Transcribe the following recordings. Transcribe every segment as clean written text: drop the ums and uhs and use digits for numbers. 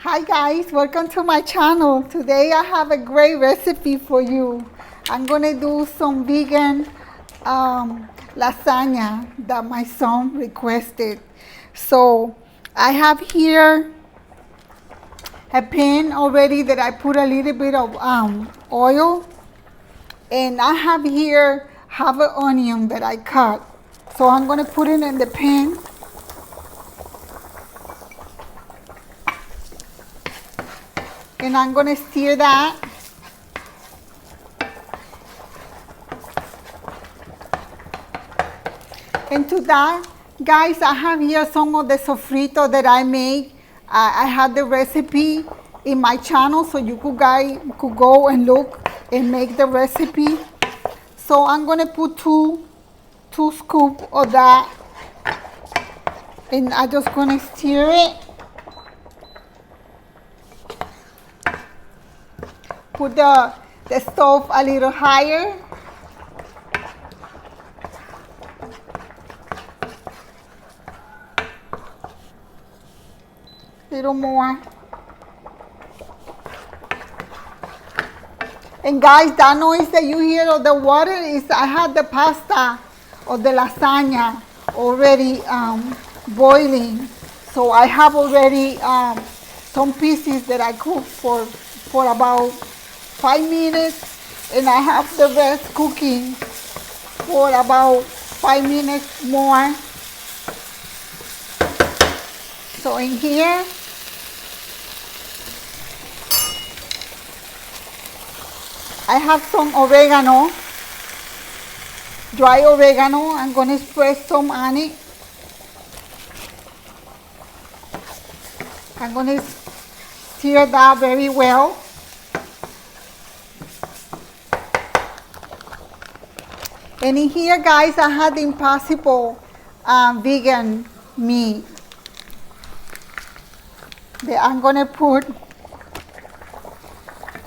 Hi guys, welcome to my channel. Today I have a great recipe for you. I'm gonna do some vegan lasagna that my son requested. So I have here a pan already that I put a little bit of oil, and I have here half an onion that I cut. So I'm gonna put it in the pan. And I'm going to stir that. And to that, guys, I have here some of the sofrito that I make. I had the recipe in my channel, so you guys could go and look and make the recipe. So I'm going to put two scoops of that. And I'm just going to stir it. Put the stove a little higher. Little more. And guys, that noise that you hear of the water is I had the pasta or the lasagna already boiling. So I have already some pieces that I cooked for about 5 minutes, and I have the rest cooking for about 5 minutes more. So in here, I have some oregano, dry oregano. I'm going to spread some on it. I'm going to stir that very well. And in here, guys, I had the impossible vegan meat that I'm going to put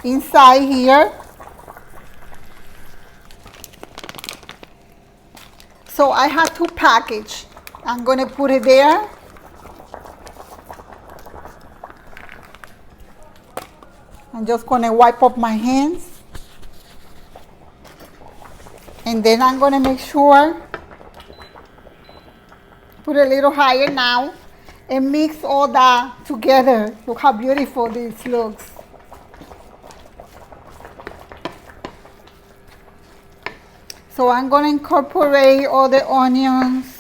inside here. So I have 2 packages. I'm going to put it there. I'm just going to wipe up my hands. And then I'm going to make sure, put a little higher now, and mix all that together. Look how beautiful this looks. So I'm going to incorporate all the onions.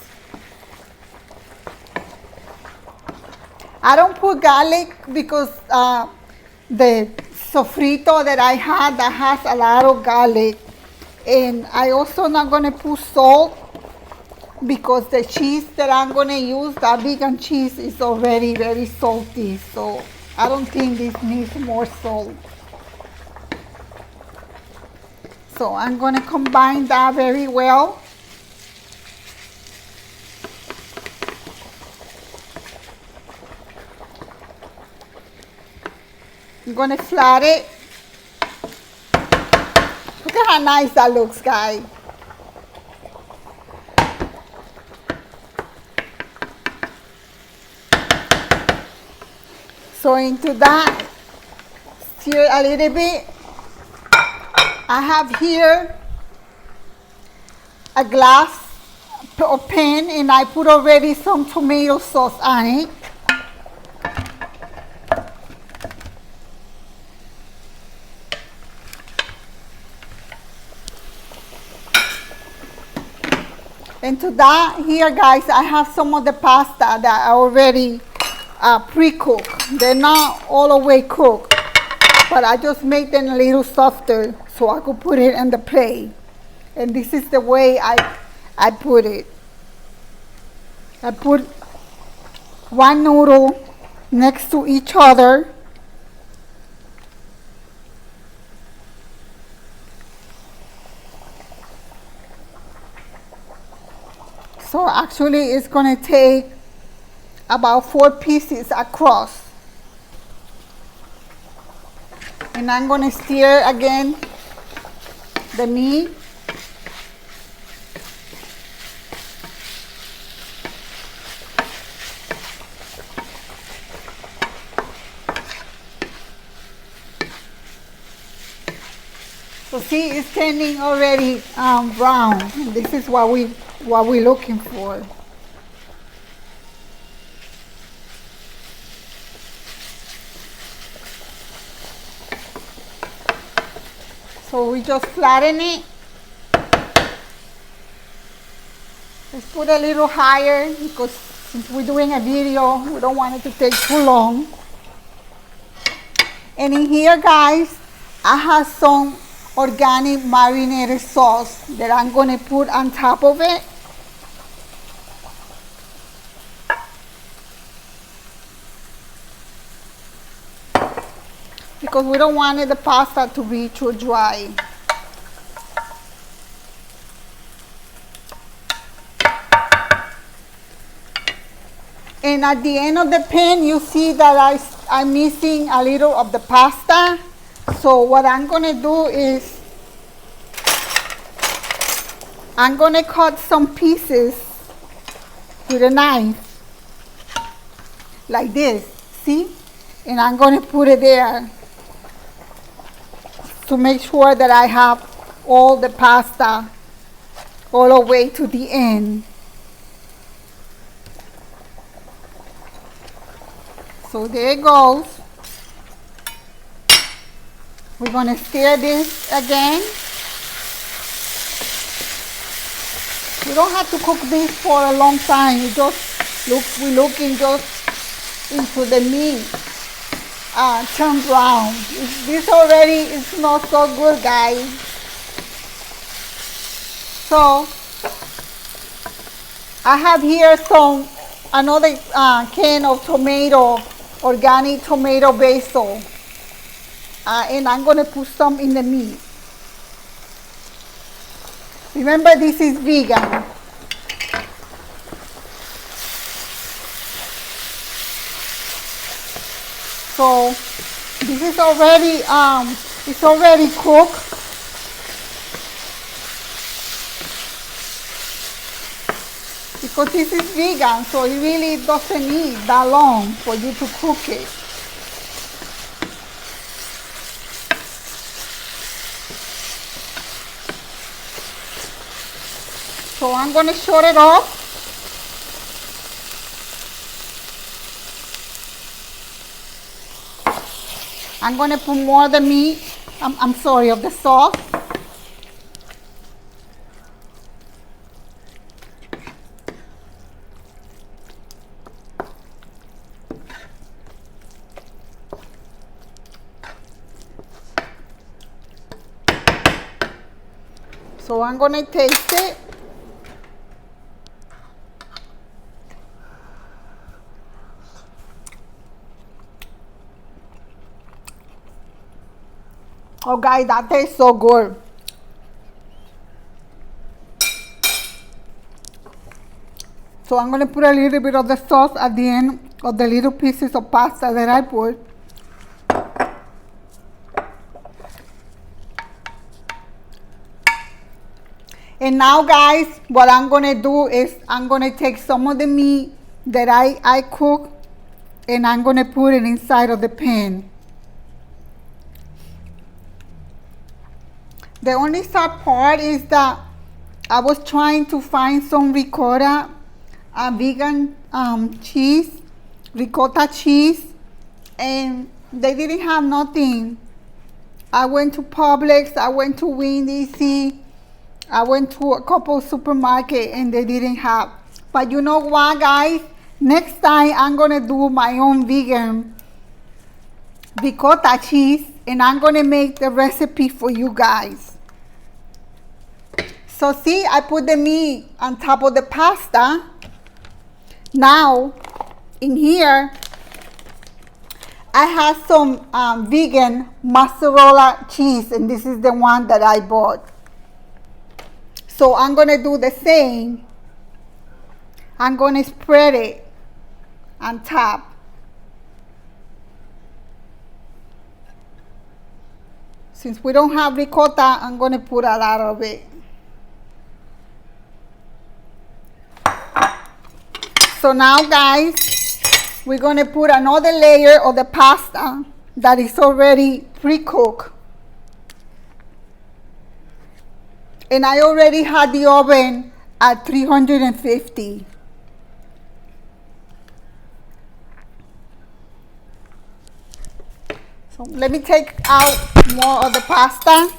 I don't put garlic because the sofrito that I had that has a lot of garlic. And I also not going to put salt because the cheese that I'm going to use, that vegan cheese, is already very salty. So I don't think this needs more salt. So I'm going to combine that very well. I'm going to flat it. Look at how nice that looks, guys. So into that, stir a little bit. I have here a glass of pan, and I put already some tomato sauce on it. And to that, here guys, I have some of the pasta that I already pre-cooked. They're not all the way cooked, but I just make them a little softer so I could put it in the plate. And this is the way I put it. I put one noodle next to each other. So actually it's going to take about 4 pieces across. And I'm going to stir again the meat. So see, it's turning already brown. This is what we're looking for. So we just flatten it. Let's put a little higher because since we're doing a video, we don't want it to take too long. And in here, guys, I have some organic marinated sauce that I'm going to put on top of it. Because we don't want the pasta to be too dry. And at the end of the pan, you see that I'm missing a little of the pasta. So what I'm going to do is I'm going to cut some pieces with a knife like this, see? And I'm going to put it there to make sure that I have all the pasta all the way to the end. So there it goes. We're going to stir this again. We don't have to cook this for a long time. We're looking just into the meat turn brown. This already smells so good, guys. So I have here another can of tomato, organic tomato basil. And I'm going to put some in the meat. Remember, this is vegan. So this is already it's already cooked. Because this is vegan, so it really doesn't need that long for you to cook it. So I'm going to shut it off. I'm going to put more of the meat, of the sauce. So I'm going to taste it. Oh guys, that tastes so good. So I'm going to put a little bit of the sauce at the end of the little pieces of pasta that I put. And now, guys, what I'm going to do is I'm going to take some of the meat that I cooked and I'm going to put it inside of the pan. The only sad part is that I was trying to find some ricotta, vegan cheese, ricotta cheese, and they didn't have nothing. I went to Publix, I went to Winn-Dixie, I went to a couple supermarkets and they didn't have. But you know what, guys? Next time I'm going to do my own vegan ricotta cheese and I'm going to make the recipe for you guys. So see, I put the meat on top of the pasta. Now, in here, I have some vegan mozzarella cheese, and this is the one that I bought. So I'm going to do the same. I'm going to spread it on top. Since we don't have ricotta, I'm going to put a lot of it. So now, guys, we're going to put another layer of the pasta that is already pre-cooked. And I already had the oven at 350. So let me take out more of the pasta.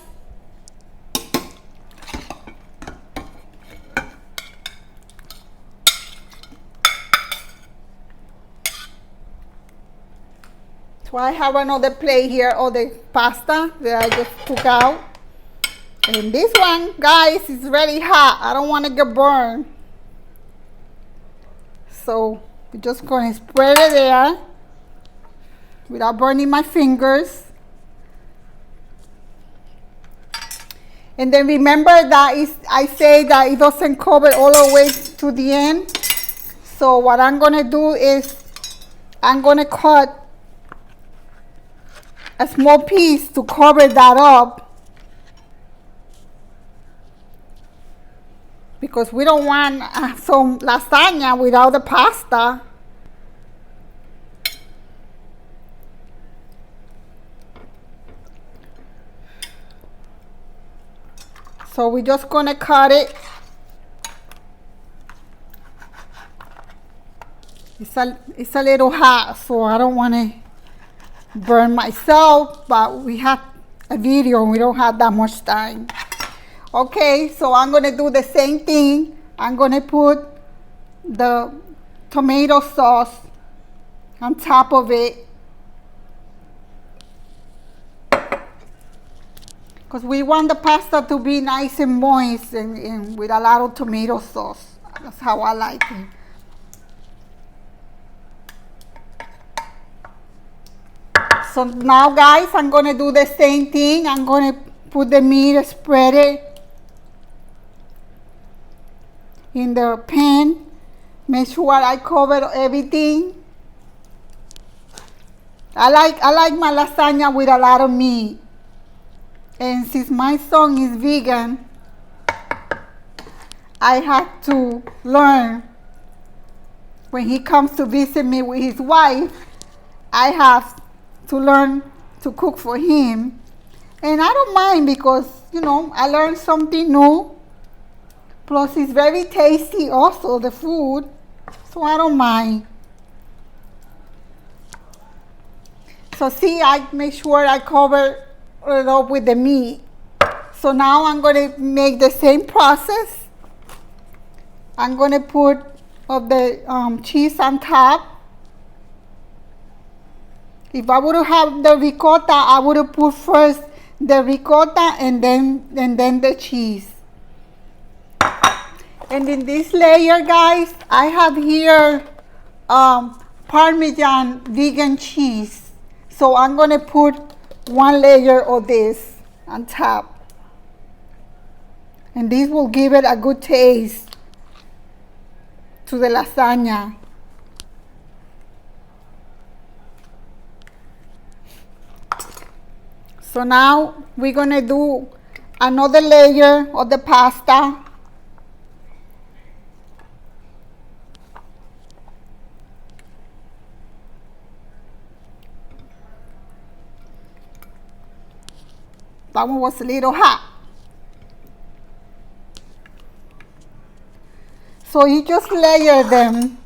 So I have another plate here of the pasta that I just took out. And this one, guys, is really hot. I don't want to get burned. So we're just going to spread it there without burning my fingers. And then remember that I say that it doesn't cover all the way to the end. So what I'm going to do is I'm going to cut a small piece to cover that up, because we don't want some lasagna without the pasta. So we're just gonna cut it. It's a little hot, so I don't want to burn myself, but we have a video, we don't have that much time. Okay, so I'm gonna do the same thing. I'm gonna put the tomato sauce on top of it, because we want the pasta to be nice and moist and with a lot of tomato sauce. That's how I like it. So now, guys, I'm going to do the same thing. I'm going to put the meat, spread it in the pan. Make sure I cover everything. I like my lasagna with a lot of meat. And since my son is vegan, I had to learn. When he comes to visit me with his wife, I have to learn to cook for him. And I don't mind, because, you know, I learned something new. Plus, it's very tasty also, the food. So I don't mind. So see, I make sure I cover it up with the meat. So now I'm going to make the same process. I'm going to put of the cheese on top. If I would have the ricotta, I would have put first the ricotta and then the cheese. And in this layer, guys, I have here Parmesan vegan cheese. So I'm going to put one layer of this on top. And this will give it a good taste to the lasagna. So now we're going to do another layer of the pasta. That one was a little hot. So you just layer them.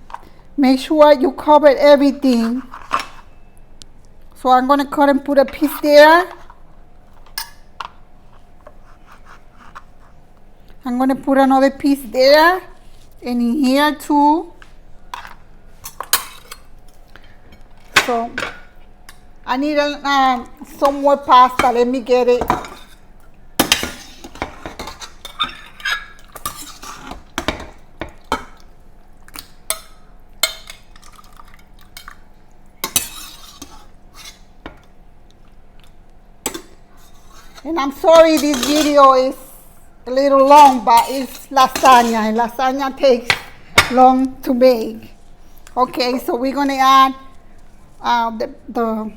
Make sure you cover everything. So I'm going to cut and put a piece there. I'm going to put another piece there, and in here too. So I need some more pasta. Let me get it. And I'm sorry this video is a little long, but it's lasagna, and lasagna takes long to make. Okay, so we're going to add the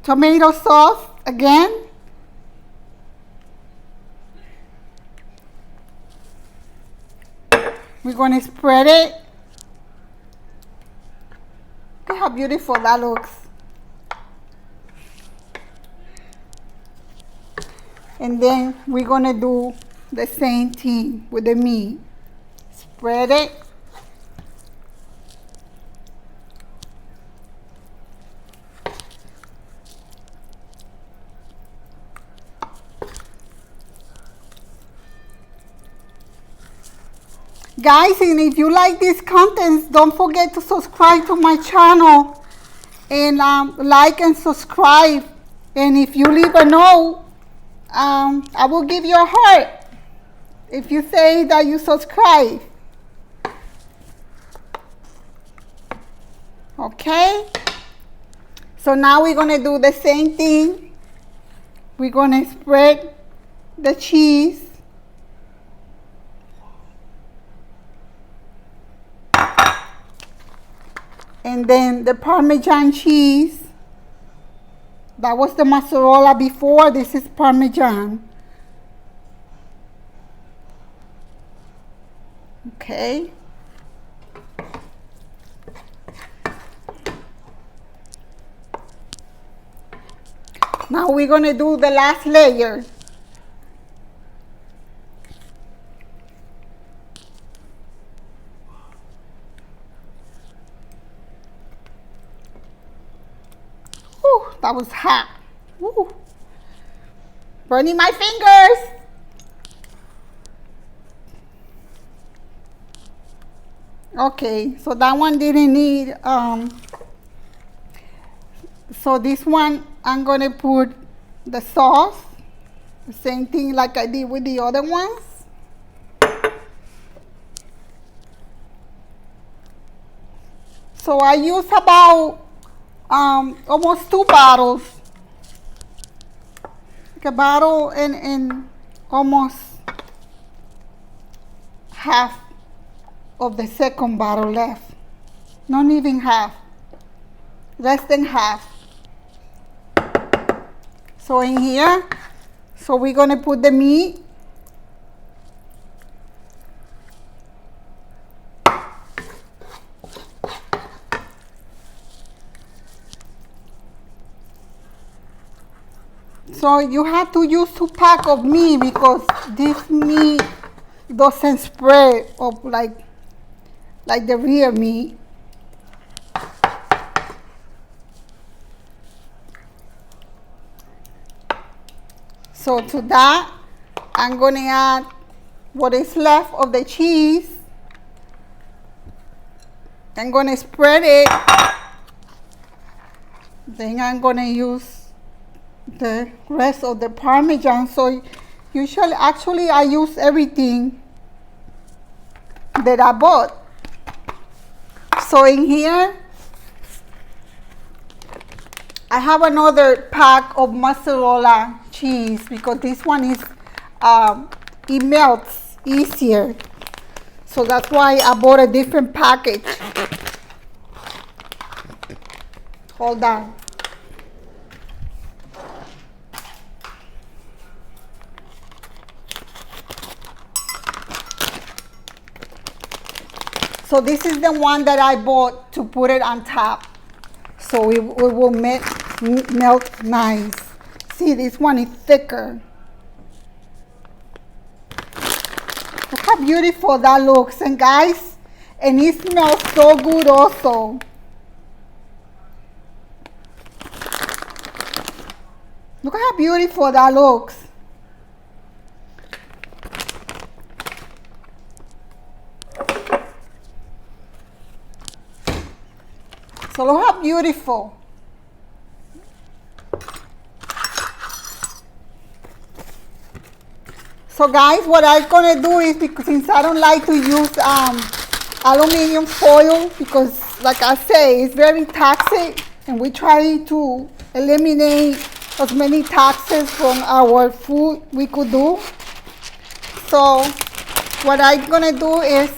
tomato sauce again. We're going to spread it. Look how beautiful that looks. And then we're going to do the same thing with the meat. Spread it. Guys, and if you like these contents, don't forget to subscribe to my channel and like and subscribe. And if you leave a note, I will give you a heart if you say that you subscribe. Okay? So now we're going to do the same thing. We're going to spread the cheese. And then the Parmesan cheese. That was the mozzarella before. This is Parmesan. Okay. Now we're going to do the last layer. Whew, that was hot. Woo. Burning my fingers. Okay, so that one didn't need, so this one I'm going to put the sauce, the same thing like I did with the other ones. So I use about almost 2 bottles, like a bottle and almost half of the second bottle left. Not even half, less than half. So in here, so we're going to put the meat. So you have to use 2 packs of meat because this meat doesn't spread up like the real meat. So to that, I'm going to add what is left of the cheese. I'm going to spread it. Then I'm going to use the rest of the Parmesan. So usually, actually, I use everything that I bought. So in here, I have another pack of mozzarella cheese because this one is, it melts easier. So that's why I bought a different package. Hold on. So this is the one that I bought to put it on top. So it will melt nice. See, this one is thicker. Look how beautiful that looks. And guys, and it smells so good also. Look how beautiful that looks. So look how beautiful. So guys, what I'm gonna do is, because since I don't like to use aluminum foil, because like I say, it's very toxic, and we try to eliminate as many toxins from our food we could do. So what I'm gonna do is,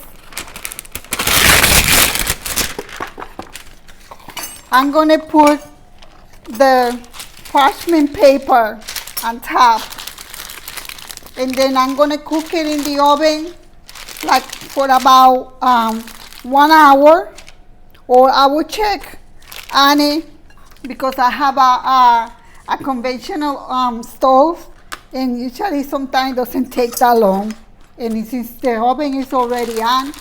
I'm going to put the parchment paper on top, and then I'm going to cook it in the oven like for about 1 hour, or I will check on it because I have a conventional stove, And usually sometimes doesn't take that long. And since the oven is already on.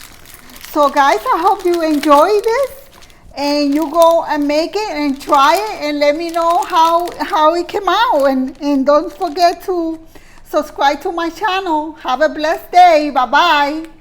So guys, I hope you enjoy this. And you go and make it and try it and let me know how it came out. And don't forget to subscribe to my channel. Have a blessed day. Bye-bye.